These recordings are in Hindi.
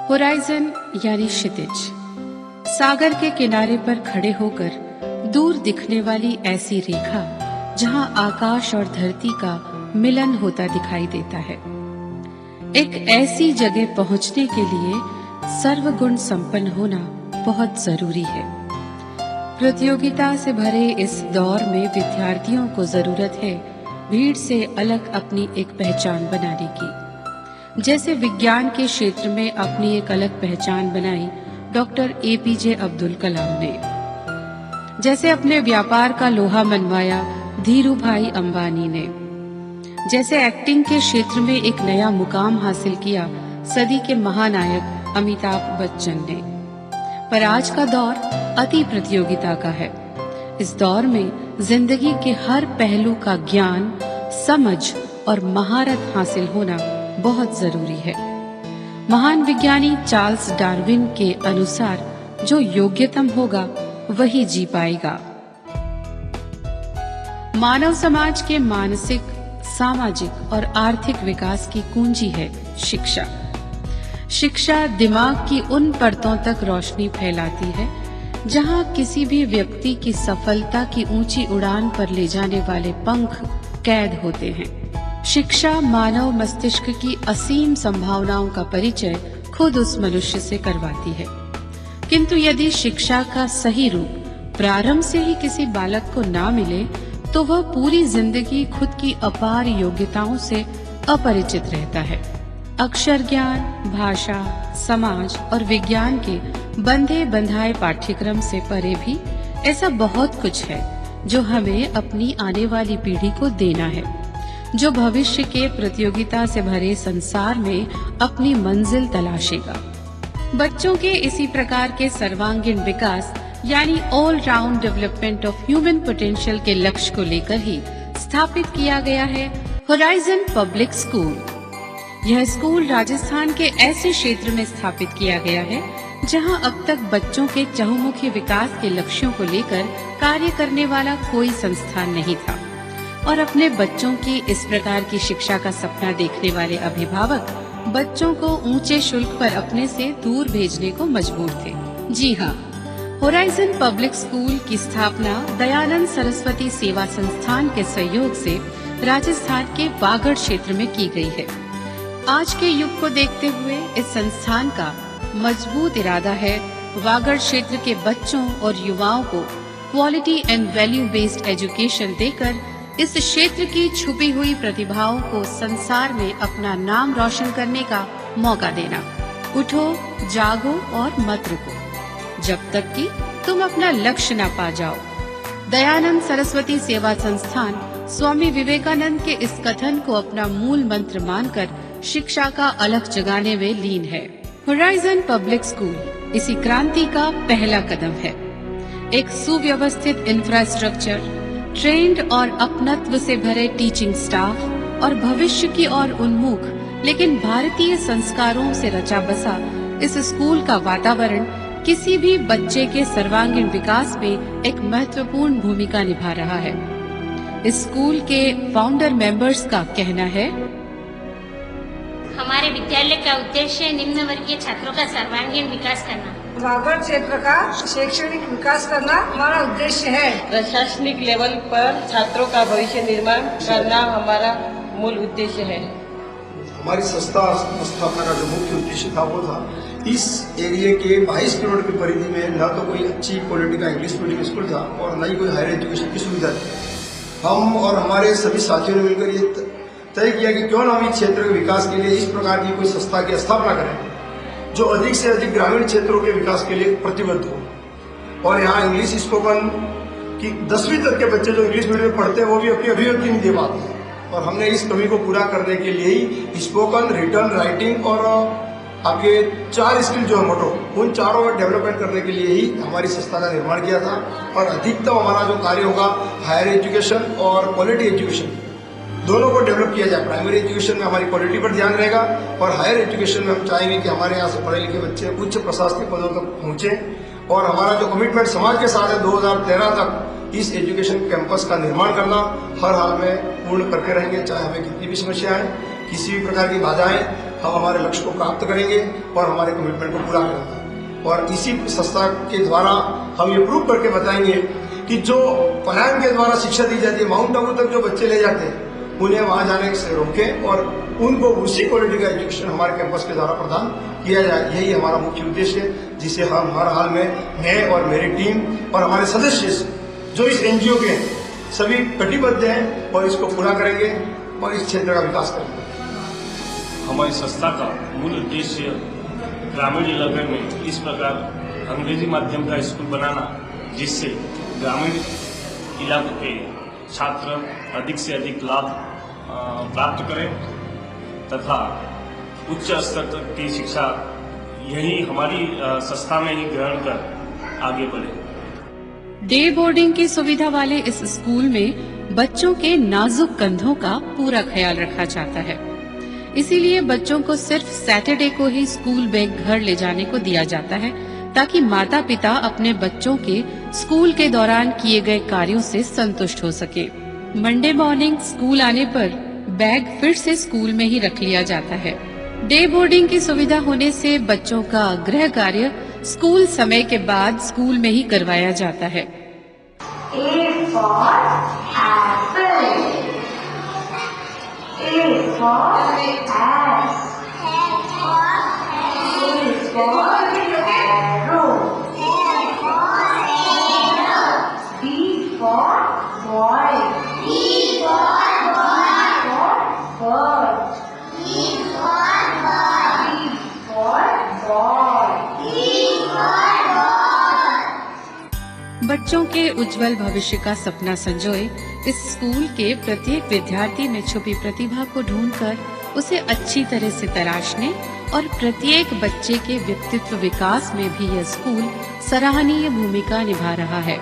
होराइजन यानी क्षितिज, सागर के किनारे पर खड़े होकर दूर दिखने वाली ऐसी रेखा जहां आकाश और धरती का मिलन होता दिखाई देता है। एक ऐसी जगह पहुंचने के लिए सर्वगुण संपन्न होना बहुत जरूरी है। प्रतियोगिता से भरे इस दौर में विद्यार्थियों को जरूरत है भीड़ से अलग अपनी एक पहचान बनाने की। जैसे विज्ञान के क्षेत्र में अपनी एक अलग पहचान बनाई डॉक्टर APJ अब्दुल कलाम ने, जैसे अपने व्यापार का लोहा मनवाया धीरू भाई अंबानी ने, जैसे एक्टिंग के क्षेत्र में एक नया मुकाम हासिल किया सदी के महानायक अमिताभ बच्चन ने। पर आज का दौर अति प्रतियोगिता का है। इस दौर में जिंदगी के हर पहलू का ज्ञान, समझ और महारत हासिल होना बहुत जरूरी है। महान विज्ञानी चार्ल्स डार्विन के अनुसार जो योग्यतम होगा वही जी पाएगा। मानव समाज के मानसिक, सामाजिक और आर्थिक विकास की कुंजी है शिक्षा। शिक्षा दिमाग की उन परतों तक रोशनी फैलाती है जहां किसी भी व्यक्ति की सफलता की ऊंची उड़ान पर ले जाने वाले पंख कैद होते हैं। शिक्षा मानव मस्तिष्क की असीम संभावनाओं का परिचय खुद उस मनुष्य से करवाती है। किंतु यदि शिक्षा का सही रूप प्रारंभ से ही किसी बालक को ना मिले तो वह पूरी जिंदगी खुद की अपार योग्यताओं से अपरिचित रहता है। अक्षर ज्ञान, भाषा, समाज और विज्ञान के बंधे बंधाए पाठ्यक्रम से परे भी ऐसा बहुत कुछ है जो हमें अपनी आने वाली पीढ़ी को देना है, जो भविष्य के प्रतियोगिता से भरे संसार में अपनी मंजिल तलाशेगा। बच्चों के इसी प्रकार के सर्वांगीण विकास यानी all round development of human potential के लक्ष्य को लेकर ही स्थापित किया गया है होराइजन पब्लिक स्कूल। यह स्कूल राजस्थान के ऐसे क्षेत्र में स्थापित किया गया है जहां अब तक बच्चों के चहुमुखी विकास के लक्ष्यों को लेकर कार्य करने वाला कोई संस्थान नहीं था और अपने बच्चों की इस प्रकार की शिक्षा का सपना देखने वाले अभिभावक बच्चों को ऊंचे शुल्क पर अपने से दूर भेजने को मजबूर थे। जी हाँ, होराइजन पब्लिक स्कूल की स्थापना दयानंद सरस्वती सेवा संस्थान के सहयोग से राजस्थान के वागड़ क्षेत्र में की गई है। आज के युग को देखते हुए इस संस्थान का मजबूत इरादा है वागड़ क्षेत्र के बच्चों और युवाओं को quality and value based education देकर इस क्षेत्र की छुपी हुई प्रतिभाओं को संसार में अपना नाम रोशन करने का मौका देना। उठो, जागो और मत रुको जब तक कि तुम अपना लक्ष्य न पा जाओ। दयानंद सरस्वती सेवा संस्थान स्वामी विवेकानंद के इस कथन को अपना मूल मंत्र मानकर शिक्षा का अलख जगाने में लीन है। होराइजन पब्लिक स्कूल इसी क्रांति का पहला कदम है। एक सुव्यवस्थित इंफ्रास्ट्रक्चर, ट्रेंड और अपनत्व से भरे टीचिंग स्टाफ और भविष्य की ओर उन्मुख लेकिन भारतीय संस्कारों से रचा बसा इस स्कूल का वातावरण किसी भी बच्चे के सर्वांगीण विकास में एक महत्वपूर्ण भूमिका निभा रहा है। इस स्कूल के फाउंडर मेंबर्स का कहना है, हमारे विद्यालय का उद्देश्य निम्न वर्गीय छात्रों का सर्वांगीण विकास करना, वागड़ क्षेत्र का शैक्षणिक विकास करना हमारा उद्देश्य है। प्रशासनिक लेवल पर छात्रों का भविष्य निर्माण करना हमारा मूल उद्देश्य है। हमारी संस्था स्थापना का जो मुख्य उद्देश्य था वो था इस एरिया के 22 किलोमीटर की परिधि में न तो कोई अच्छी क्वालिटी का इंग्लिश मीडियम स्कूल था और न ही कोई हायर एजुकेशन की सुविधा थी। हम और हमारे सभी साथियों ने मिलकर ये तय किया कि क्यों न हम इस क्षेत्र के विकास के लिए इस प्रकार की कोई संस्था की स्थापना करें जो अधिक से अधिक ग्रामीण क्षेत्रों के विकास के लिए प्रतिबद्ध हो। और यहाँ इंग्लिश स्पोकन की 10वीं तक के बच्चे जो इंग्लिश मीडियम में पढ़ते हैं वो भी अपनी अभिव्यक्ति नहीं दे पाते हैं और हमने इस कमी को पूरा करने के लिए ही स्पोकन, रिटर्न, राइटिंग और आपके 4 स्किल जो है मोटो, उन चारों में डेवलपमेंट करने के लिए ही हमारी संस्था का निर्माण किया था। और अधिकतम हमारा जो कार्य होगा हायर एजुकेशन और क्वालिटी एजुकेशन दोनों को डेवलप किया जाए। प्राइमरी एजुकेशन में हमारी क्वालिटी पर ध्यान रहेगा और हायर एजुकेशन में हम चाहेंगे कि हमारे यहाँ से पढ़े लिखे बच्चे उच्च प्रशासनिक पदों तक पहुँचें। और हमारा जो कमिटमेंट समाज के साथ है 2013 तक इस एजुकेशन कैंपस का निर्माण करना हर हाल में पूर्ण करके रहेंगे, चाहे हमें कितनी भी समस्याएं, किसी भी प्रकार की बाधाएं हम हमारे लक्ष्य को प्राप्त करेंगे और हमारे कमिटमेंट को पूरा करेंगे। और इसी संस्था के द्वारा हम ये प्रूव करके बताएंगे कि जो पलायन के द्वारा शिक्षा दी जाती है, माउंट आबू तक जो बच्चे ले जाते हैं उन्हें वहां जाने से रोकें और उनको उसी क्वालिटी का एजुकेशन हमारे कैंपस के द्वारा प्रदान किया जाए। यही हमारा मुख्य उद्देश्य है, जिसे हम हर हाल में मैं और मेरी टीम और हमारे सदस्य जो इस एनजीओ के सभी कटिबद्ध हैं और इसको पूरा करेंगे और इस क्षेत्र का विकास करेंगे। हमारी संस्था का मूल उद्देश्य ग्रामीण इलाके में इस प्रकार अंग्रेजी माध्यम का स्कूल बनाना, जिससे ग्रामीण इलाकों के छात्र अधिक से अधिक लाभ प्राप्त करें तथा उच्च स्तर तक की शिक्षा यही हमारी संस्था में ही ग्रहण कर आगे बढ़े। डे बोर्डिंग की सुविधा वाले इस स्कूल में बच्चों के नाजुक कंधों का पूरा ख्याल रखा जाता है। इसीलिए बच्चों को सिर्फ सैटरडे को ही स्कूल बैग घर ले जाने को दिया जाता है, ताकि माता पिता अपने बच्चों के स्कूल के दौरान किए गए कार्यों से संतुष्ट हो सके। मंडे मॉर्निंग स्कूल आने पर बैग फिर से स्कूल में ही रख लिया जाता है। डे बोर्डिंग की सुविधा होने से बच्चों का गृह कार्य स्कूल समय के बाद स्कूल में ही करवाया जाता है। बच्चों के उज्जवल भविष्य का सपना संजोए इस स्कूल के प्रत्येक विद्यार्थी में छुपी प्रतिभा को ढूंढकर उसे अच्छी तरह से तराशने और प्रत्येक बच्चे के व्यक्तित्व विकास में भी यह स्कूल सराहनीय भूमिका निभा रहा है।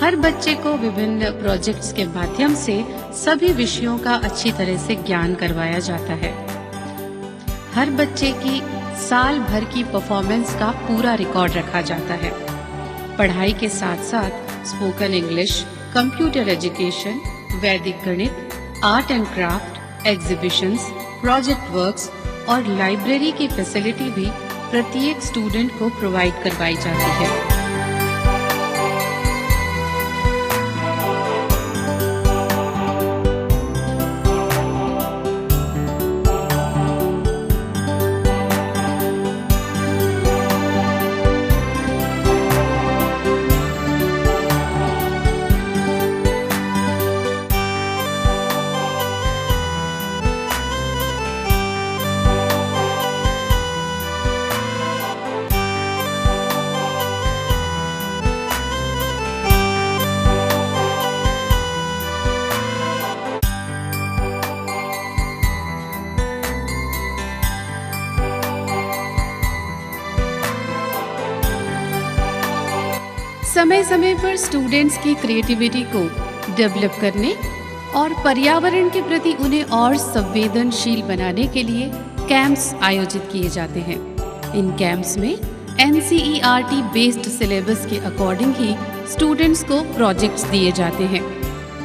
हर बच्चे को विभिन्न प्रोजेक्ट्स के माध्यम से सभी विषयों का अच्छी तरह से ज्ञान करवाया जाता है। हर बच्चे की साल भर की परफॉर्मेंस का पूरा रिकॉर्ड रखा जाता है। पढ़ाई के साथ साथ स्पोकन इंग्लिश, कंप्यूटर एजुकेशन, वैदिक गणित, art and craft, exhibitions, project works और लाइब्रेरी की फैसिलिटी भी प्रत्येक स्टूडेंट को प्रोवाइड करवाई जाती है। समय समय पर स्टूडेंट्स की क्रिएटिविटी को डेवलप करने और पर्यावरण के प्रति उन्हें और संवेदनशील बनाने के लिए कैंप्स आयोजित किए जाते हैं। इन कैंप्स में NCERT बेस्ड सिलेबस के अकॉर्डिंग ही स्टूडेंट्स को प्रोजेक्ट्स दिए जाते हैं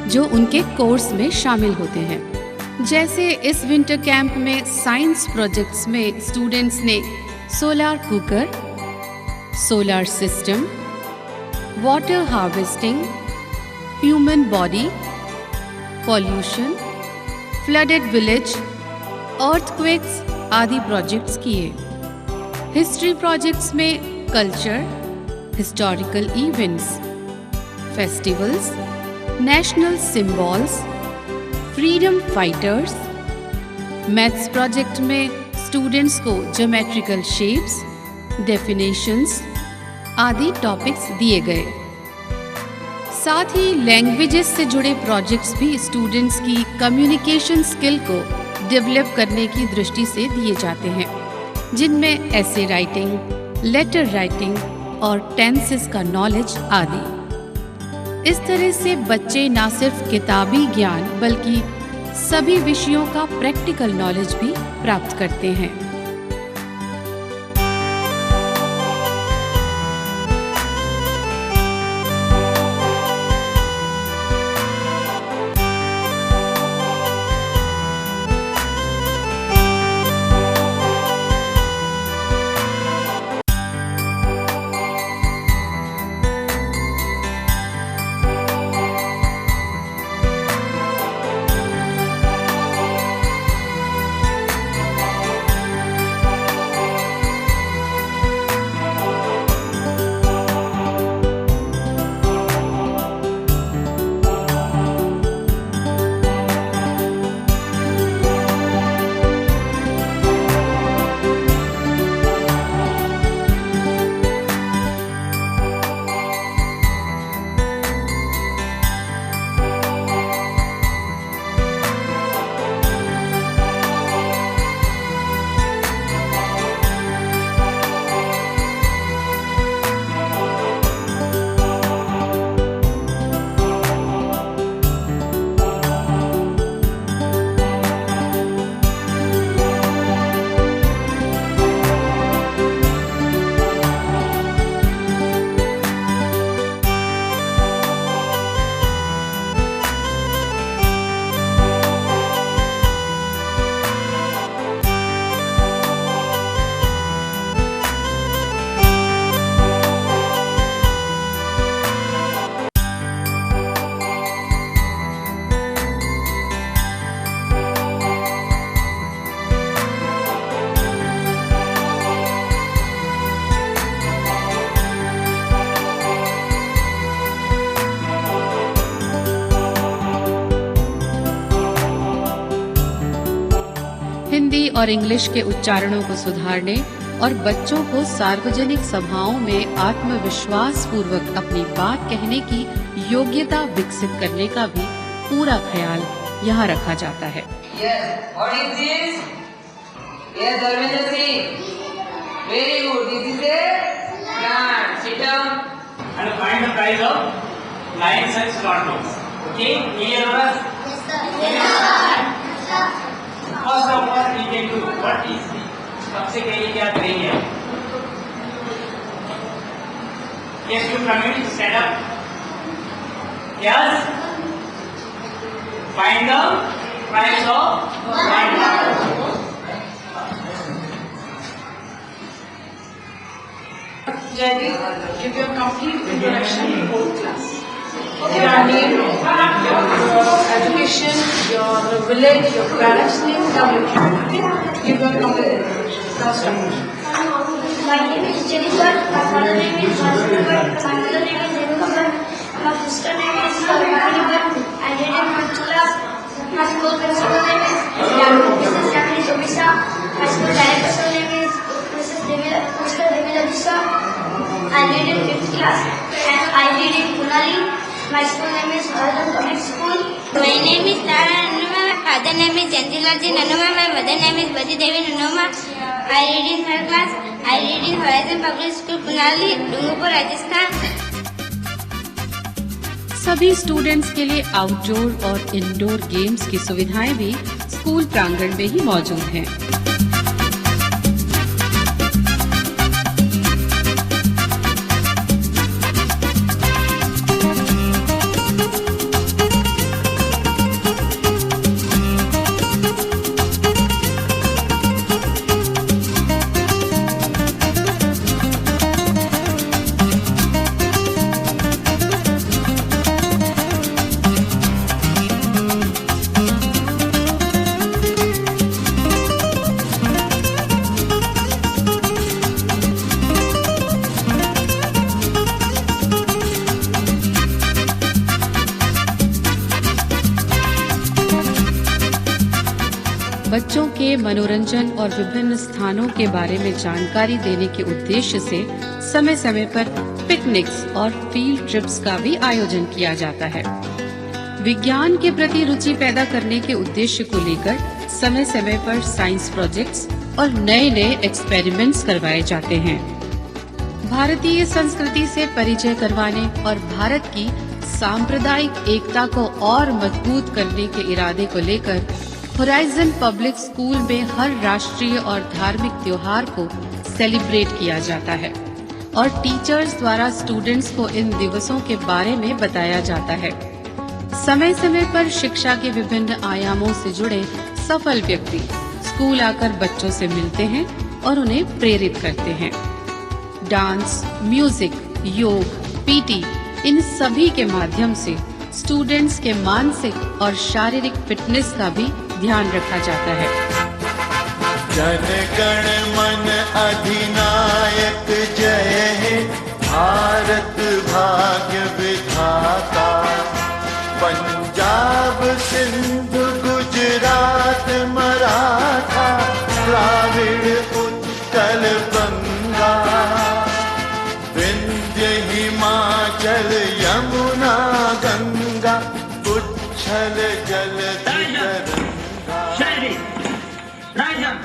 जो उनके कोर्स में शामिल होते हैं। जैसे इस विंटर कैंप में साइंस प्रोजेक्ट्स में स्टूडेंट्स ने solar cooker, solar system, water harvesting, human body, pollution, flooded village, earthquakes आदि प्रोजेक्ट्स किए। हिस्ट्री प्रोजेक्ट्स में culture, historical events, festivals, national symbols, freedom fighters. Maths project में स्टूडेंट्स को ज्योमेट्रिकल शेप्स, डेफिनेशंस आदि टॉपिक्स दिए गए। साथ ही लैंग्वेजेस से जुड़े प्रोजेक्ट्स भी स्टूडेंट्स की कम्युनिकेशन स्किल को डेवलप करने की दृष्टि से दिए जाते हैं, जिनमें एसे राइटिंग, लेटर राइटिंग और टेंसेस का नॉलेज आदि। इस तरह से बच्चे न सिर्फ किताबी ज्ञान बल्कि सभी विषयों का प्रैक्टिकल नॉलेज भी प्राप्त करते हैं। और इंग्लिश के उच्चारणों को सुधारने और बच्चों को सार्वजनिक सभाओं में आत्मविश्वास पूर्वक अपनी बात कहने की योग्यता विकसित करने का भी पूरा ख्याल यहाँ रखा जाता है। Yes, what is this? Yes, Dharmendra Singh. Very good. This is a plant. Sit down. And find the price of lions and tortoise. Okay, clear or not? Yes, sir. First of all, we can do what is सबसे पहले क्या करेंगे? Yes, you come in, stand up. Yes. Find the price of lion. Jaideep, give your complete introduction in whole class. Your name, your education, your village, your parents' name, everything. Give your complete introduction. Now start. My name is Jennifer. My father name is Vasudha. My mother name is Renuka. My sister name is Sarvani. I live in Manchula. My school principal name is Mrs. Yamini Chobisa. My school director's name is Mr. Devila Disa. I live in 5th class and I live in Punali. My school name is Horizon Public School. My name is Tara Nanuma. My father name is Jantilaji Nanuma. My mother name is Badi Devi Nanuma. I read in 3rd class. I read in Horizon Public School, Punali, Dungupur, Rajasthan. सभी स्टूडेंट्स के लिए आउटडोर और इंडोर गेम्स की सुविधाएं भी स्कूल प्रांगण में ही मौजूद हैं। बच्चों के मनोरंजन और विभिन्न स्थानों के बारे में जानकारी देने के उद्देश्य से समय समय पर पिकनिक्स और फील्ड ट्रिप्स का भी आयोजन किया जाता है। विज्ञान के प्रति रुचि पैदा करने के उद्देश्य को लेकर समय समय पर साइंस प्रोजेक्ट्स और नए नए एक्सपेरिमेंट्स करवाए जाते हैं। भारतीय संस्कृति से परिचय करवाने और भारत की सांप्रदायिक एकता को और मजबूत करने के इरादे को लेकर होराइजन पब्लिक स्कूल में हर राष्ट्रीय और धार्मिक त्योहार को सेलिब्रेट किया जाता है और टीचर्स द्वारा स्टूडेंट्स को इन दिवसों के बारे में बताया जाता है। समय समय पर शिक्षा के विभिन्न आयामों से जुड़े सफल व्यक्ति स्कूल आकर बच्चों से मिलते हैं और उन्हें प्रेरित करते हैं। डांस, म्यूजिक, योग, पीटी इन सभी के माध्यम से स्टूडेंट्स के मानसिक और शारीरिक फिटनेस का भी ध्यान रखा जाता है। जन गण मन अधिनायक जय हे, भारत भाग्य विधाता। पंजाब सिंध गुजरात मराठा, द्राविड़ उत्कल बंगा, विंध्य हिमाचल यमुना गंगा, उच्छल जलधि तरंगा। Steady. Tension.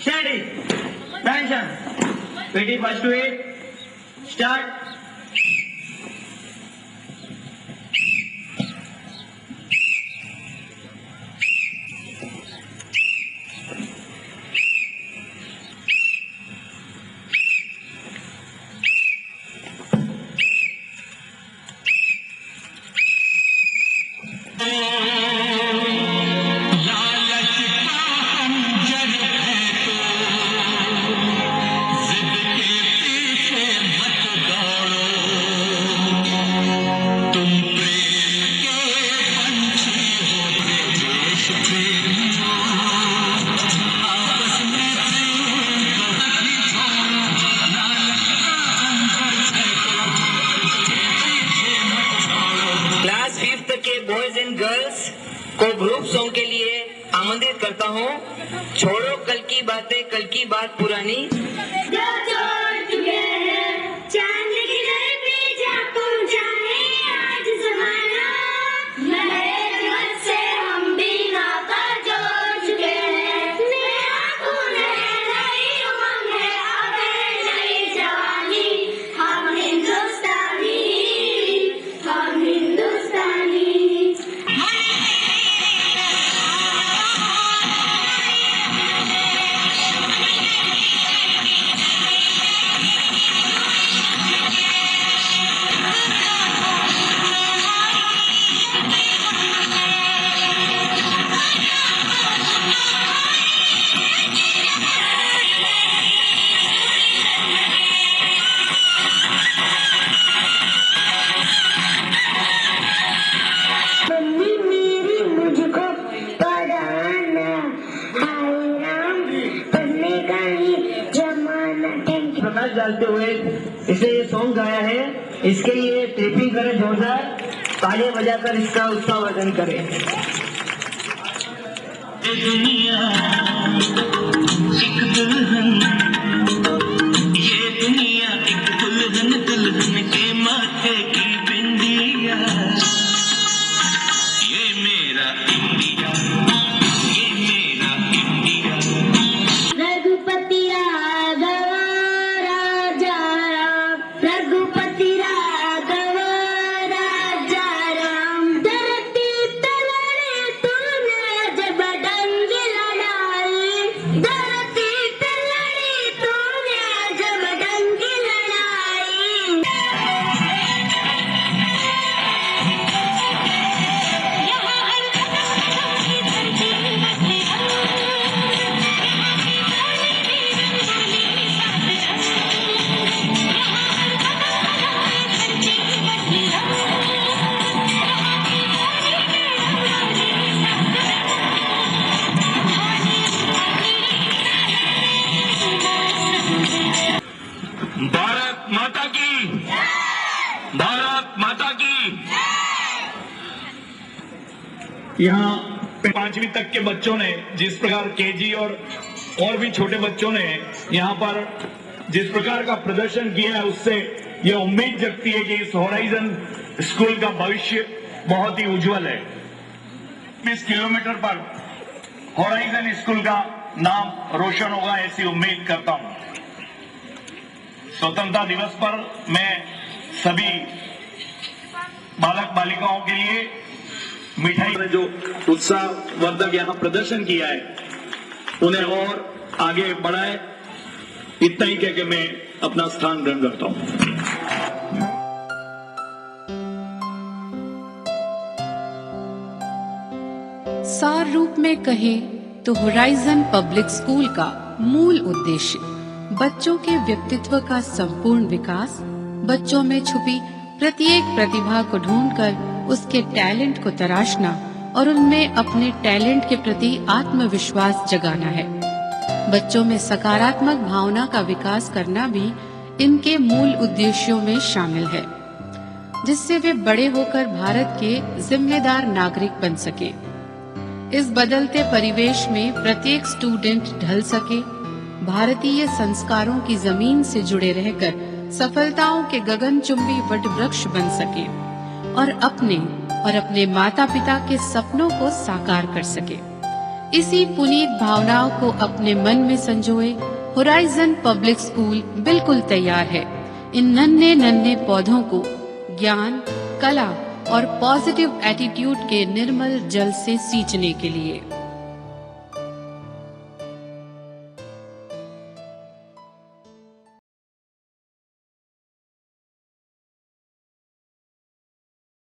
Steady. Tension. Ready, first to it. Start. Class 5th के बॉयज एंड गर्ल्स को ग्रुप सॉन्ग के लिए आमंत्रित करता हूँ। छोड़ो कल की बातें, कल की बात पुरानी। चांद की दर पे जा पहुंचाए आज जमाना, नए जगत से हम भी नाता जोड़ चुके हैं। नए आंखों नए नई उमंग है, अब है नई जवानी। हम हिंदुस्तानी, हम हिंदुस्तानी। मम्मी मेरी मुझको पढ़ाना, आई राम पढ़ने का ही जमाना। प्रकाश डालते हुए इसे ये सॉन्ग गाया है, इसके लिए क्लिपिंग करें, जोरदार तालियां बजाकर इसका उत्साहवर्धन करें। दुनिया एक दुल्हन, ये दुनिया एक दुल्हन, दुल्हन के माथे की बिंदिया, ये मेरा इंडिया, ये मेरा इंडिया। रघुपति राघव राजा राम, रघुपति राघव राजा राम। धरती तलड़े तूने जब डंग लड़ाई, धरती तलड़े तूने जब डंग लड़ाई। भारत माता की, भारत माता की। यहाँ 5वीं तक के बच्चों ने जिस प्रकार केजी और भी छोटे बच्चों ने यहाँ पर जिस प्रकार का प्रदर्शन किया है, उससे ये उम्मीद जगती है कि इस होराइजन स्कूल का भविष्य बहुत ही उज्जवल है। 20 किलोमीटर पर होराइजन स्कूल का नाम रोशन होगा, ऐसी उम्मीद करता हूं। स्वतंत्रता दिवस पर मैं सभी बालक बालिकाओं के लिए मिठाई ने जो उत्साहवर्धक यहाँ प्रदर्शन किया है, उन्हें और आगे बढ़ाए, इतना ही कह के मैं अपना स्थान ग्रहण करता हूं। सार रूप में कहें तो होराइजन पब्लिक स्कूल का मूल उद्देश्य बच्चों के व्यक्तित्व का संपूर्ण विकास, बच्चों में छुपी प्रत्येक प्रतिभा को ढूंढकर उसके टैलेंट को तराशना और उनमें अपने टैलेंट के प्रति आत्मविश्वास जगाना है। बच्चों में सकारात्मक भावना का विकास करना भी इनके मूल उद्देश्यों में शामिल है, जिससे वे बड़े होकर भारत के जिम्मेदार नागरिक बन सके। इस बदलते परिवेश में प्रत्येक स्टूडेंट ढल सके, भारतीय संस्कारों की जमीन से जुड़े रहकर सफलताओं के गगनचुंबी वटवृक्ष बन सके और अपने माता पिता के सपनों को साकार कर सके। इसी पुनीत भावनाओं को अपने मन में संजोए होराइजन पब्लिक स्कूल बिल्कुल तैयार है इन नन्हे नन्हे पौधों को ज्ञान, कला और पॉजिटिव एटीट्यूड के निर्मल जल से सींचने के लिए।